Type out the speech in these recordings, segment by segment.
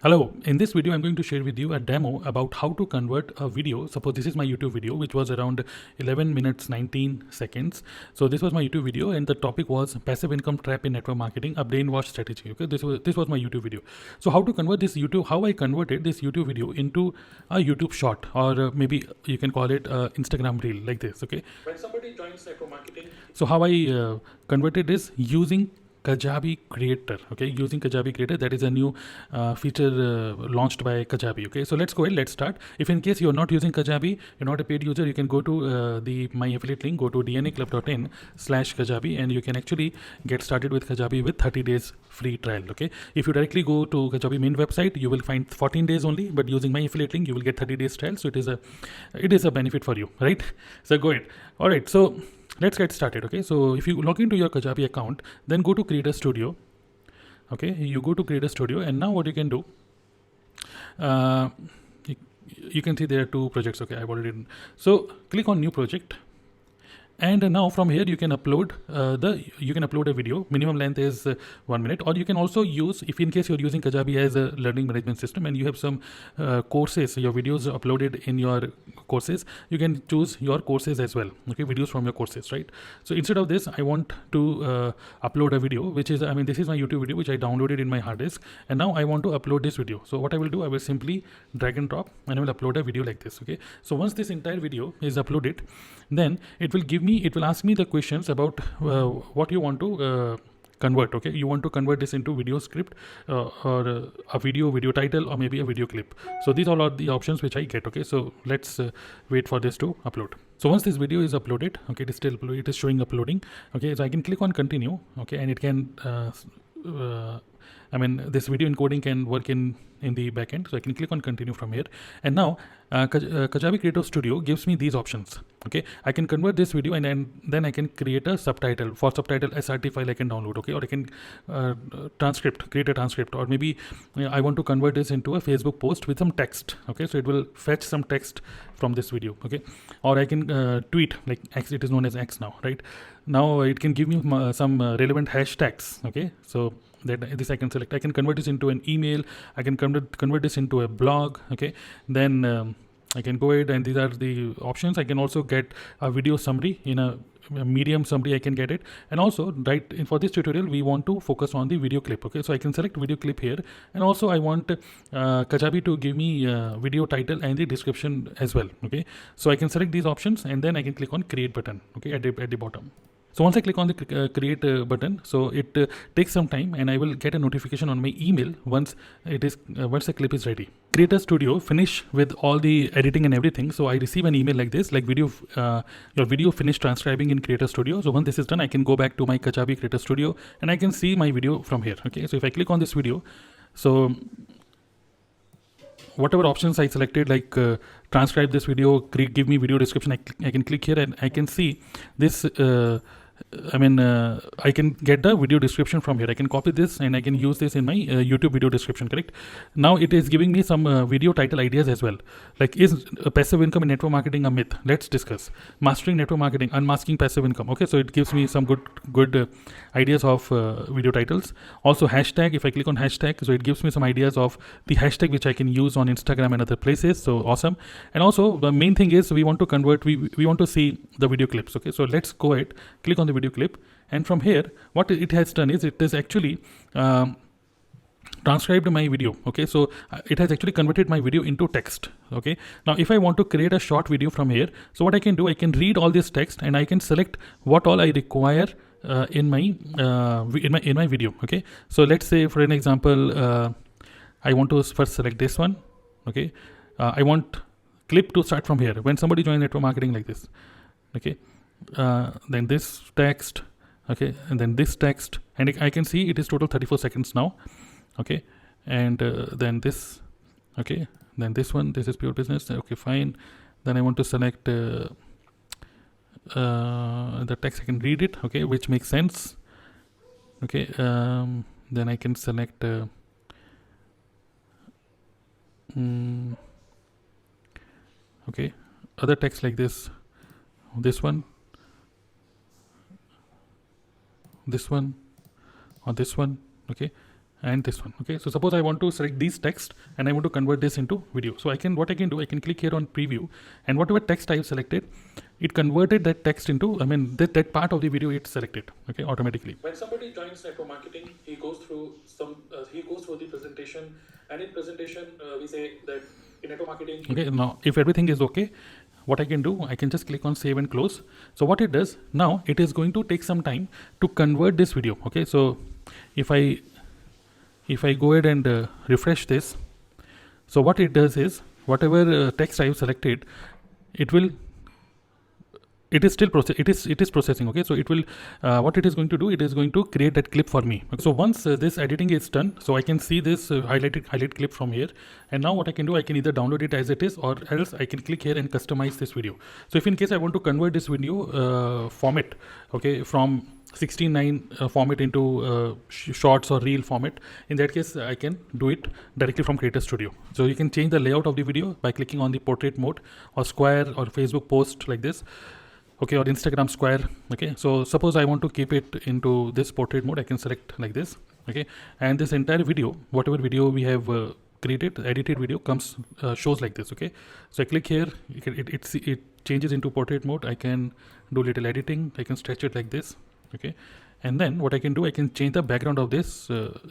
Hello, in this video I'm going to share with you a demo about how to convert a video. Suppose this is my YouTube video which was around 11 minutes 19 seconds. So this was my YouTube video and the topic was passive income trap in network marketing, a brainwash strategy. Okay, this was my YouTube video. So how to convert this how I converted this YouTube video into a YouTube short, or maybe you can call it Instagram reel like this. Okay, when somebody joins network marketing, so how I converted this using Kajabi Creator. Okay, using Kajabi Creator, that is a new feature launched by Kajabi. Okay, so let's go ahead, let's start. If in case you're not using Kajabi, you're not a paid user, you can go to the my affiliate link, go to dnaclub.in/Kajabi, and you can actually get started with Kajabi with 30 days free trial. Okay, if you directly go to Kajabi main website, you will find 14 days only, but using my affiliate link, you will get 30 days trial. So it is a benefit for you, right? So go ahead. All right, so let's get started. Okay, so if you log into your Kajabi account, then go to Creator Studio. Okay, you go to Creator Studio, and now what you can do, you can see there are two projects. Okay, I've already done. So click on new project, and now from here you can upload a video. Minimum length is 1 minute, or you can also use, if in case you're using Kajabi as a learning management system and you have some courses, your videos uploaded in your courses, you can choose your courses as well. Okay, videos from your courses, right? So instead of this, I want to upload a video which is, this is my YouTube video which I downloaded in my hard disk, and now I want to upload this video. So what I will do, I will simply drag and drop and I will upload a video like this. Okay, so once this entire video is uploaded, then it will ask me the questions about what you want to convert. Okay, you want to convert this into video script, or a video title, or maybe a video clip. So these all are the options which I get. Okay, so let's wait for this to upload. So once this video is uploaded, okay, it is showing uploading. Okay, so I can click on continue. Okay, and it can this video encoding can work in the backend, so I can click on continue from here. And now Kajabi Creator Studio gives me these options. Okay, I can convert this video, and then I can create a subtitle. For subtitle, SRT file I can download. Okay, or I can create a transcript, or maybe I want to convert this into a Facebook post with some text. Okay, so it will fetch some text from this video. Okay, or I can tweet, like X, it is known as X now, right? Now it can give me some relevant hashtags. Okay, so that this I can select. I can convert this into an email. I can convert this into a blog. Okay, then I can go ahead, and these are the options. I can also get a video summary in a medium summary. I can get it, and also for this tutorial we want to focus on the video clip. Okay, so I can select video clip here, and also I want Kajabi to give me video title and the description as well. Okay, so I can select these options, and then I can click on create button. Okay, at the bottom. So once I click on the create button, so it takes some time, and I will get a notification on my email once the clip is ready. Creator Studio finish with all the editing and everything. So I receive an email like this, like your video finished transcribing in Creator Studio. So once this is done, I can go back to my Kajabi Creator Studio, and I can see my video from here. Okay, so if I click on this video, so whatever options I selected, like transcribe this video, give me video description, I can click here, and I can see this. I can get the video description from here. I can copy this, and I can use this in my YouTube video description, correct? Now it is giving me some video title ideas as well. Like, is passive income in network marketing a myth? Let's discuss. Mastering network marketing, unmasking passive income. Okay, so it gives me some good ideas of video titles. Also hashtag, if I click on hashtag, so it gives me some ideas of the hashtag which I can use on Instagram and other places. So awesome. And also the main thing is we want to convert, we want to see the video clips. Okay, so let's go ahead, click on the video clip, and from here what it has done is it is actually transcribed my video. Okay, so it has actually converted my video into text. Okay, now if I want to create a short video from here, so what I can do, I can read all this text, and I can select what all I require in my video. Okay, so let's say for an example, I want to first select this one. Okay, I want clip to start from here, when somebody joins network marketing like this. Okay, then this text. Okay, and then this text, and I can see it is total 34 seconds now. Okay, and then this. Okay, then this one, this is pure business. Okay, fine. Then I want to select the text. I can read it. Okay, which makes sense. Okay, then I can select okay, other text like this one, or this one. Okay, and this one. Okay, so suppose I want to select these text and I want to convert this into video. So what I can do, I can click here on preview, and whatever text I have selected, it converted that text into, I mean, that part of the video it's selected, okay, automatically. When somebody joins network marketing, he goes through the presentation, and in presentation we say that in network marketing. Okay, now if everything is okay, what I can do, I can just click on save and close. So what it does now, it is going to take some time to convert this video. Okay, so if I go ahead and refresh this, so what it does is whatever text I have selected, it is still processing. Okay, so it will what it is going to do, it is going to create that clip for me. So once this editing is done, so I can see this highlight clip from here, and now what I can do, I can either download it as it is, or else I can click here and customize this video. So if in case I want to convert this video format, okay, from 16:9 format into shorts or reel format, in that case I can do it directly from Creator Studio. So you can change the layout of the video by clicking on the portrait mode, or square, or Facebook post like this, okay, or Instagram square. Okay, so suppose I want to keep it into this portrait mode, I can select like this. Okay, and this entire video, whatever video we have created, edited video comes shows like this. Okay, so I click here, it changes into portrait mode. I can do little editing, I can stretch it like this. Okay, and then what I can do, I can change the background of this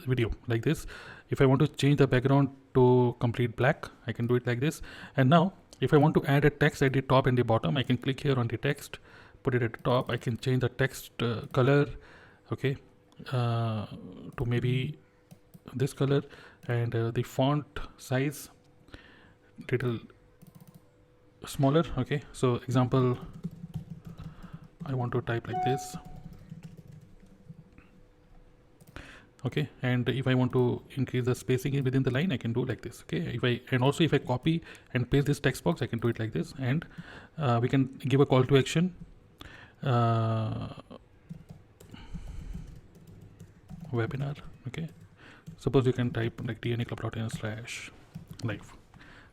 video like this. If I want to change the background to complete black, I can do it like this. And now if I want to add a text at the top and the bottom, I can click here on the text, put it at the top. I can change the text color, okay, to maybe this color, and the font size little smaller. Okay, so example, I want to type like this. Okay, and if I want to increase the spacing within the line, I can do like this. Okay, if I copy and paste this text box, I can do it like this, and we can give a call to action, webinar. Okay, suppose you can type like dnaclub.in/live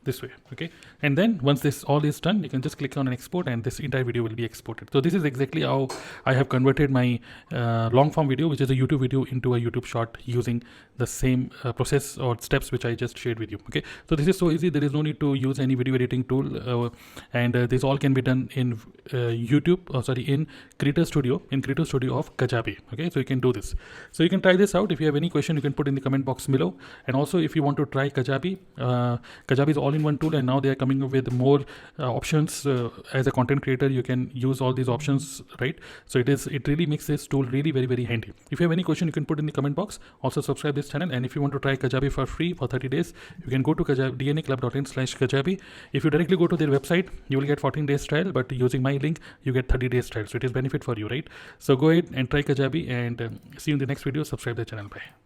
this way. Okay, and then once this all is done, you can just click on an export, and this entire video will be exported. So this is exactly how I have converted my long form video, which is a YouTube video, into a YouTube short using the same process or steps which I just shared with you. Okay, so this is so easy. There is no need to use any video editing tool, and this all can be done in in Creator Studio, of Kajabi. Okay, so you can do this. So you can try this out. If you have any question, you can put in the comment box below. And also, if you want to try Kajabi, Kajabi is all-in-one tool, and now they are coming up with more options. As a content creator, you can use all these options, right? So it really makes this tool really very, very handy. If you have any question, you can put in the comment box. Also subscribe this channel, and if you want to try Kajabi for free for 30 days, you can go to dnaclub.in/Kajabi. If you directly go to their website, you will get 14 days trial, but using my link, you get 30 days trial. So it is benefit for you, right? So go ahead and try Kajabi, and see you in the next video. Subscribe the channel. Bye.